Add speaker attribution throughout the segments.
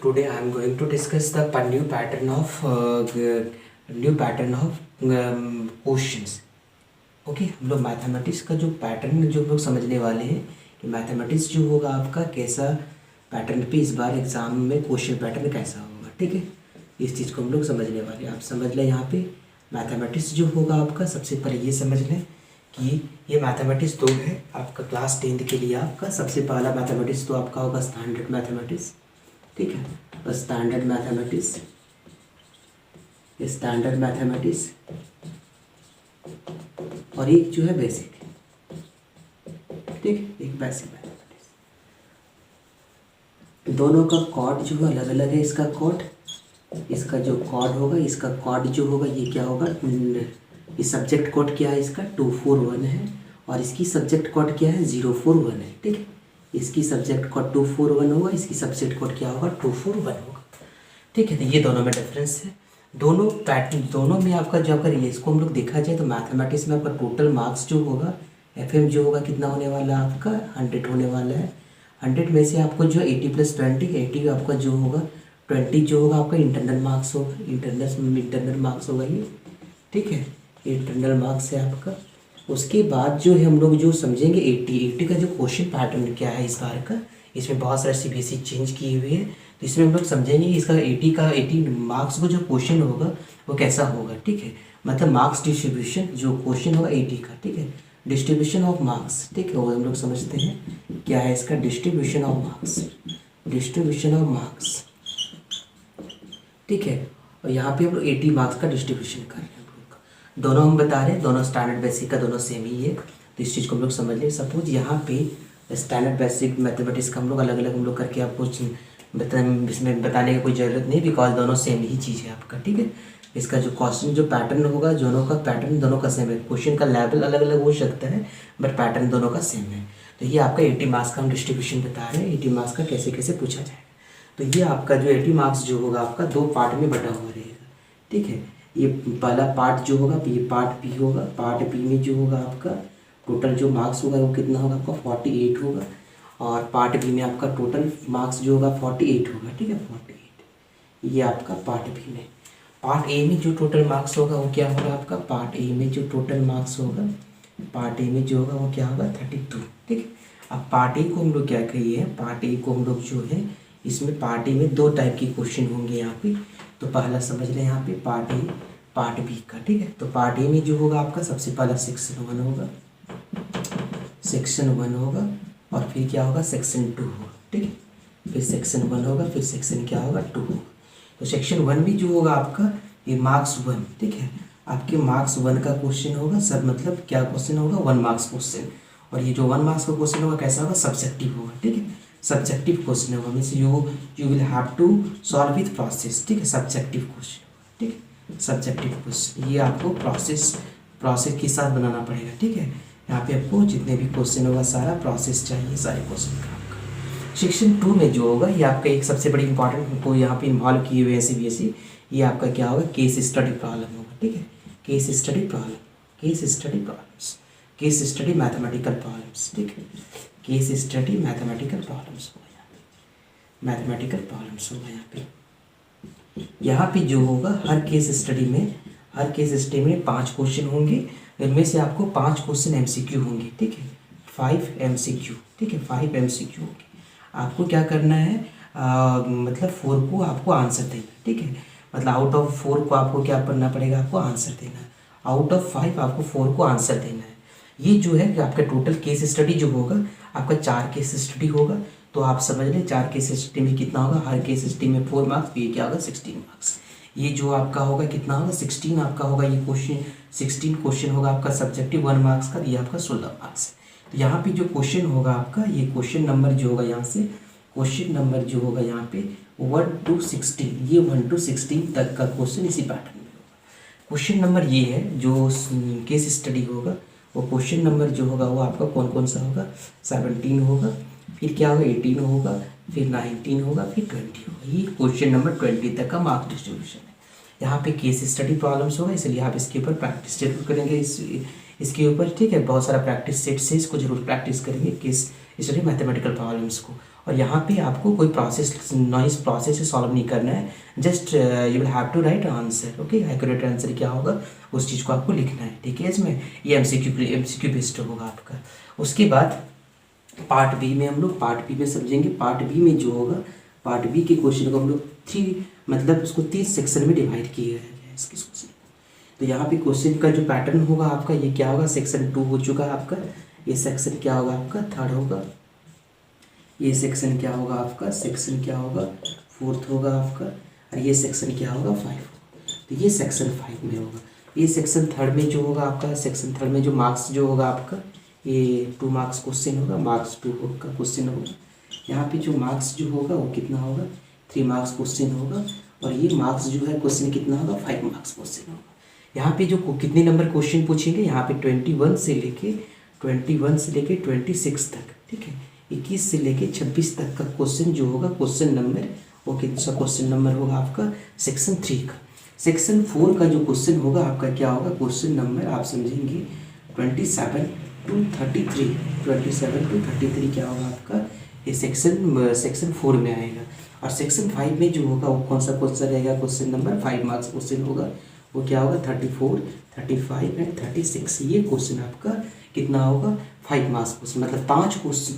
Speaker 1: today I am going to discuss the new pattern of questions. Okay हम लोग mathematics का जो pattern जो हम लोग समझने वाले हैं कि मैथमेटिक्स जो होगा आपका कैसा पैटर्न पे इस बार एग्ज़ाम में क्वेश्चन पैटर्न कैसा होगा। ठीक है, इस चीज़ को हम लोग समझने वाले हैं। आप समझ लें यहाँ पे मैथमेटिक्स जो होगा आपका, सबसे पहले ये समझ लें कि ये मैथमेटिक्स दो है आपका क्लास 10th के लिए। आपका सबसे पहला मैथमेटिक्स तो आपका होगा स्टैंडर्ड मैथमेटिक्स। ठीक है, बस स्टैंडर्ड मैथमेटिक्स, स्टैंडर्ड मैथमेटिक्स और एक जो है बेसिक। ठीक है, एक बेसिक मैथमेटिक्स। दोनों का कॉड जो है अलग अलग है। इसका कॉड, इसका जो कॉड होगा, इसका कॉड जो होगा ये क्या होगा, इस सब्जेक्ट कोड क्या है इसका 241 है और इसकी सब्जेक्ट कोड क्या है 041 है। ठीक है, इसकी सब्जेक्ट कोड 241 होगा, इसकी सब्जेक्ट कोड क्या होगा 241 होगा। ठीक है, तो ये दोनों में डिफरेंस है। दोनों पैटर्न, दोनों में आपका जो अगर ये इसको हम लोग देखा जाए तो मैथमेटिक्स में आपका टोटल मार्क्स जो होगा FM जो होगा कितना होने वाला है आपका 100 होने वाला है। 100 में से आपको जो 80 + 20, 80 आपका जो होगा 20 जो होगा आपका इंटरनल मार्क्स होगा, इंटरनल मार्क्स होगा ये। ठीक है, इंटरनल मार्क्स है आपका। उसके बाद जो है हम लोग जो समझेंगे 80 का जो क्वेश्चन पैटर्न क्या है इस बार का, इसमें बहुत सारे CBSE चेंज किए हुए हैं, तो इसमें हम लोग समझेंगे इसका 80 मार्क्स का जो क्वेश्चन होगा वो कैसा होगा। ठीक है, मतलब मार्क्स डिस्ट्रीब्यूशन जो क्वेश्चन होगा 80 का। ठीक है, डिस्ट्रीब्यूशन ऑफ मार्क्स। ठीक है, वो हम लोग समझते हैं क्या है इसका distribution of marks, distribution of marks. ठीक है, और यहाँ पे हम लोग 80 मार्क्स का डिस्ट्रीब्यूशन कर रहे हैं। दोनों हम बता रहे हैं, दोनों स्टैंडर्ड बेसिक का दोनों सेम ही है, तो इस चीज़ को हम लोग समझ लें। सपोज यहाँ पे स्टैंडर्ड बेसिक मैथमेटिक्स का हम लोग अलग अलग हम लोग करके आपको इसमें बताने की कोई ज़रूरत नहीं, बिकॉज दोनों सेम ही चीज़ है आपका। ठीक है, इसका जो क्वेश्चन जो पैटर्न होगा दोनों का पैटर्न दोनों का सेम है। क्वेश्चन का लेवल अलग अलग हो सकता है बट पैटर्न दोनों का सेम है। तो ये आपका 80 मार्क्स का हम डिस्ट्रीब्यूशन बता रहे हैं, 80 मार्क्स का कैसे कैसे पूछा जाएगा। तो ये आपका जो 80 मार्क्स जो होगा आपका 2 पार्ट में बटा हुआ रहेगा। ठीक है, ये पहला पार्ट जो होगा ये पार्ट B होगा। पार्ट B में जो होगा आपका टोटल जो मार्क्स होगा वो कितना होगा आपका 48 होगा, और पार्ट B में आपका टोटल मार्क्स जो होगा 48 होगा। ठीक है, 48 ये आपका पार्ट B में। पार्ट A में जो टोटल मार्क्स होगा वो क्या होगा आपका, पार्ट A में जो टोटल मार्क्स होगा, पार्ट A में जो होगा वो क्या होगा 32। ठीक है, अब पार्ट A को हम लोग क्या कहिए, पार्ट A को हम लोग जो है इसमें पार्ट A में 2 टाइप के क्वेश्चन होंगे यहाँ पे। तो पहला समझ लें यहाँ पे पार्ट A पार्ट B का। ठीक है, तो पार्ट A में जो होगा आपका सबसे पहला सेक्शन 1 होगा, सेक्शन 1 होगा, और फिर क्या होगा सेक्शन 2 होगा। ठीक है, फिर सेक्शन 1 होगा, फिर सेक्शन क्या होगा 2 होगा। तो सेक्शन 1 भी जो होगा आपका ये मार्क्स 1। ठीक है, आपके मार्क्स 1 का क्वेश्चन होगा सब, मतलब क्या क्वेश्चन होगा 1 मार्क्स क्वेश्चन, और ये जो 1 मार्क्स का क्वेश्चन होगा कैसा होगा सब्जेक्टिव होगा। ठीक है, सब्जेक्टिव क्वेश्चन होगा, means you will have to solve with process. ठीक है, सब्जेक्टिव क्वेश्चन। ठीक है, सब्जेक्टिव क्वेश्चन ये आपको प्रोसेस के साथ बनाना पड़ेगा। ठीक है, यहाँ पे आपको जितने भी क्वेश्चन होगा सारा प्रोसेस चाहिए सारे क्वेश्चन का आपका। सेक्शन 2 में जो होगा ये आपका एक सबसे बड़ी इंपॉर्टेंट को यहाँ पे इन्वॉल्व किए हुए हैं CBSE, ये आपका क्या होगा केस स्टडी प्रॉब्लम होगा। ठीक है, case study problem, case study problems, case study mathematical problems. ठीक है, केस स्टडी मैथमेटिकल प्रॉब्लम्स होगा यहाँ पे, मैथमेटिकल प्रॉब्लम्स होगा यहाँ पे। यहाँ पे जो होगा हर केस स्टडी में 5 क्वेश्चन होंगे, इनमें से आपको 5 क्वेश्चन MCQ होंगे। ठीक है, 5 MCQ। ठीक है, 5 MCQ होंगे। आपको क्या करना है मतलब 4 को आपको आंसर देना। ठीक है, मतलब आउट ऑफ 4 को आपको क्या करना पड़ेगा, आपको आंसर देना है। आउट ऑफ 5 आपको 4 को आंसर देना है। ये जो है कि आपका टोटल केस स्टडी जो होगा आपका 4 केस स्टडी होगा। तो आप समझ लें 4 केस स्टडी में कितना होगा, हर केस स्टडी में 4 मार्क्स, ये क्या होगा 16 मार्क्स। ये जो आपका होगा कितना होगा 16 आपका होगा, ये क्वेश्चन 16 क्वेश्चन होगा आपका सब्जेक्टिव 1 मार्क्स का, ये आपका 16 मार्क्स है। तो यहाँ पे जो क्वेश्चन होगा आपका ये क्वेश्चन नंबर जो होगा यहाँ से क्वेश्चन नंबर जो होगा यहाँ पे 1 to 16, ये 1 to 16 तक का क्वेश्चन इसी पैटर्न में होगा। क्वेश्चन नंबर ये है जो केस स्टडी होगा, वो क्वेश्चन नंबर जो होगा वो आपका कौन कौन सा होगा 17 होगा, फिर क्या होगा 18 होगा, फिर 19 होगा, फिर 20 होगा। ये क्वेश्चन नंबर 20 तक का मार्क्स डिस्ट्रीब्यूशन है। यहाँ पे केस स्टडी प्रॉब्लम्स होगा, इसलिए आप इसके ऊपर प्रैक्टिस जरूर करेंगे इसके ऊपर। ठीक है, बहुत सारा प्रैक्टिस सेट से इसको जरूर प्रैक्टिस करेंगे। केस इसलिए मैथमेटिकल प्रॉब्लम्स को। और यहाँ पे आपको कोई प्रोसेस नॉइस प्रोसेस से सॉल्व नहीं करना है, just you will have to write answer. Okay, accurate answer क्या होगा उस चीज़ को आपको लिखना है, ठीक है। इसमें ये एमसीक्यू बेस्ड होगा आपका। उसके बाद पार्ट बी में हम लोग पार्ट बी में समझेंगे। पार्ट बी में जो होगा, पार्ट बी के क्वेश्चन को हम लोग उसको 3 सेक्शन में डिवाइड किया है इसके क्वेश्चन। तो यहाँ पे क्वेश्चन का जो पैटर्न होगा आपका, ये क्या होगा, सेक्शन 2 हो चुका है आपका, ये सेक्शन क्या होगा आपका 3rd होगा, ये सेक्शन क्या होगा आपका, सेक्शन क्या होगा 4th होगा आपका, और ये सेक्शन क्या होगा 5 होगा। तो ये सेक्शन 5 में होगा। ये सेक्शन 3rd में जो होगा आपका, सेक्शन 3rd में जो मार्क्स जो होगा आपका, ये 2 मार्क्स क्वेश्चन होगा, मार्क्स 2 का क्वेश्चन होगा। यहाँ पे जो मार्क्स जो होगा वो कितना होगा, 3 मार्क्स क्वेश्चन होगा, और ये मार्क्स जो है क्वेश्चन कितना होगा, 5 मार्क्स क्वेश्चन होगा। यहाँ पे जो कितने नंबर क्वेश्चन पूछेंगे, यहाँ पे 21 से लेके 26 तक, ठीक है, 21 से लेके 26 तक का क्वेश्चन जो होगा, क्वेश्चन नंबर वो कितना क्वेश्चन नंबर होगा आपका सेक्शन 3 का। सेक्शन 4 का जो क्वेश्चन होगा आपका क्या होगा, क्वेश्चन नंबर आप समझेंगे 27 to 33 क्या होगा आपका, ये सेक्शन 4 में आएगा। और सेक्शन 5 में जो होगा वो कौन सा क्वेश्चन रहेगा, क्वेश्चन नंबर 5 मार्क्स क्वेश्चन होगा, वो क्या होगा 34, 35 एंड 36। ये क्वेश्चन आपका कितना होगा 5 मार्क्स क्वेश्चन, मतलब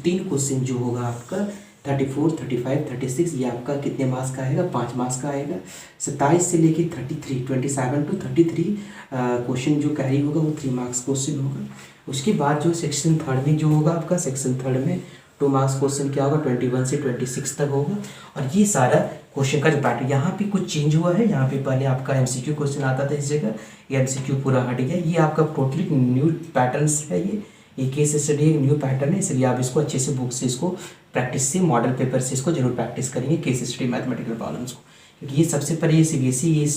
Speaker 1: 3 क्वेश्चन जो होगा आपका 34, 35, 36, ये आपका कितने मार्क्स का आएगा, 5 मार्क्स का आएगा। 27 से लेके 33, 27 to 33 क्वेश्चन जो कैरी होगा वो 3 मार्क्स क्वेश्चन होगा। उसके बाद जो सेक्शन 3rd में जो होगा आपका, सेक्शन 3rd में 2 मार्क्स क्वेश्चन क्या होगा, 21 से 26 तक होगा। और ये सारा क्वेश्चन का जो पैटर्न, यहाँ पे कुछ चेंज हुआ है। यहाँ पे पहले आपका एमसीक्यू क्वेश्चन आता था इस जगह, ये एमसीक्यू पूरा हट गया। ये आपका टोटली न्यू पैटर्न्स है, ये केस स्टडी एक न्यू पैटर्न है, इसलिए आप इसको अच्छे से बुक से इसको प्रैक्टिस से, मॉडल पेपर से इसको जरूर प्रैक्टिस करेंगे केस स्टडी मैथमेटिकल प्रॉब्लम्स को, क्योंकि ये सबसे पहले ये सीबीएसई ये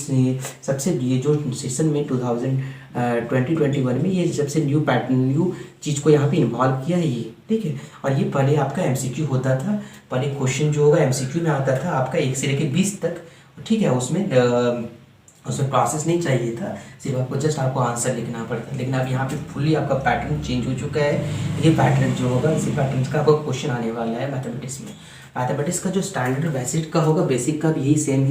Speaker 1: सबसे ये जो सेशन में 2021 में ये सबसे न्यू पैटर्न न्यू चीज़ को यहाँ पे इन्वॉल्व किया है ये, ठीक है। और ये पहले आपका एमसीक्यू होता था, पहले क्वेश्चन जो होगा एमसीक्यू में आता था आपका 1 से लेकर 20 तक, ठीक है। उसमें प्रोसेस नहीं चाहिए था, सिर्फ आपको जस्ट आपको आंसर लिखना पड़ता है। लेकिन अब यहाँ पे फुल्ली आपका पैटर्न चेंज हो चुका है। ये पैटर्न जो होगा, इसी पैटर्न का आपको क्वेश्चन आने वाला है मैथमेटिक्स में। मैथमेटिक्स का जो स्टैंडर्ड बेसिक का होगा, बेसिक का भी यही सेम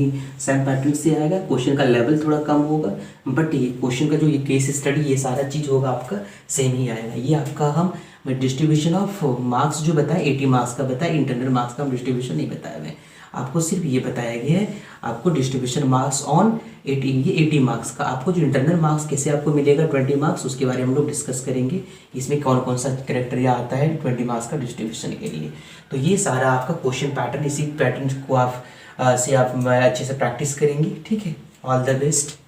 Speaker 1: पैटर्न से आएगा। क्वेश्चन का लेवल थोड़ा कम होगा, बट ये क्वेश्चन का जो ये केस स्टडी ये सारा चीज़ होगा आपका सेम ही आएगा। ये आपका हम डिस्ट्रीब्यूशन ऑफ मार्क्स जो बताए 80 मार्क्स का बताया, इंटरनल मार्क्स का हम डिस्ट्रीब्यूशन नहीं बताया हुए, आपको सिर्फ ये बताया गया है आपको डिस्ट्रीब्यूशन मार्क्स ऑन 80 मार्क्स का। आपको जो इंटरनल मार्क्स कैसे आपको मिलेगा 20 मार्क्स, उसके बारे में हम लोग डिस्कस करेंगे। इसमें कौन कौन सा क्राइटेरिया आता है 20 मार्क्स का डिस्ट्रीब्यूशन के लिए। तो ये सारा आपका क्वेश्चन पैटर्न, इसी पैटर्न को आप अच्छे से प्रैक्टिस करेंगे, ठीक है। All the best.